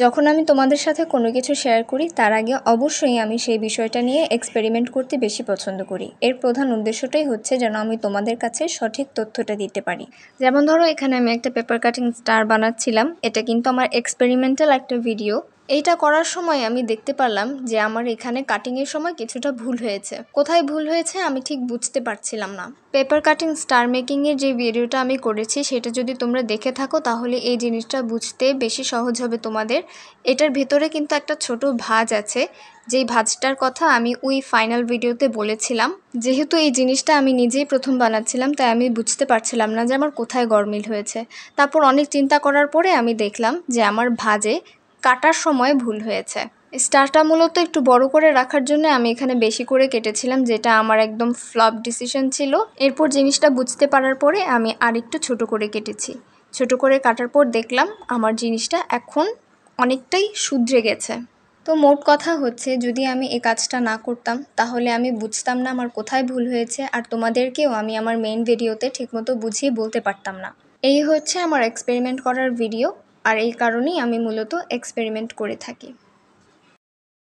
যখন আমি তোমাদের সাথে কোনো কিছু শেয়ার করি তার আগে অবশ্যই আমি সেই বিষয়টা নিয়ে এক্সপেরিমেন্ট করতে বেশি পছন্দ করি। এর প্রধান উদ্দেশ্যটাই হচ্ছে যেন আমি তোমাদের কাছে সঠিক তথ্যটা দিতে পারি। যেমন ধরো এখানে আমি একটা পেপার কাটিং স্টার বানাচ্ছিলাম। এটা কিন্তু আমার এক্সপেরিমেন্টাল একটা ভিডিও। এইটা করার সময় আমি দেখতে পারলাম যে আমার এখানে কাটিংয়ের সময় কিছুটা ভুল হয়েছে। কোথায় ভুল হয়েছে আমি ঠিক বুঝতে পারছিলাম না। পেপার কাটিং স্টার মেকিংয়ের যে ভিডিওটা আমি করেছি সেটা যদি তোমরা দেখে থাকো তাহলে এই জিনিসটা বুঝতে বেশি সহজ হবে তোমাদের। এটার ভেতরে কিন্তু একটা ছোট ভাঁজ আছে, যেই ভাঁজটার কথা আমি ওই ফাইনাল ভিডিওতে বলেছিলাম। যেহেতু এই জিনিসটা আমি নিজেই প্রথম বানাচ্ছিলাম তাই আমি বুঝতে পারছিলাম না যে আমার কোথায় গরমিল হয়েছে। তারপর অনেক চিন্তা করার পরে আমি দেখলাম যে আমার ভাঁজে কাটার সময় ভুল হয়েছে। স্টারটা মূলত একটু বড় করে রাখার জন্য আমি এখানে বেশি করে কেটেছিলাম, যেটা আমার একদম ফ্লপ ডিসিশন ছিল। এরপর জিনিসটা বুঝতে পারার পরে আমি আরেকটু ছোট করে কেটেছি। ছোট করে কাটার পর দেখলাম আমার জিনিসটা এখন অনেকটাই শুধরে গেছে। তো মোট কথা হচ্ছে যদি আমি এই কাজটা না করতাম তাহলে আমি বুঝতাম না আমার কোথায় ভুল হয়েছে, আর তোমাদেরকেও আমি আমার মেইন ভিডিওতে ঠিকমতো বুঝিয়ে বলতে পারতাম না। এই হচ্ছে আমার এক্সপেরিমেন্ট করার ভিডিও, আর এই কারণেই আমি মূলত এক্সপেরিমেন্ট করে থাকি।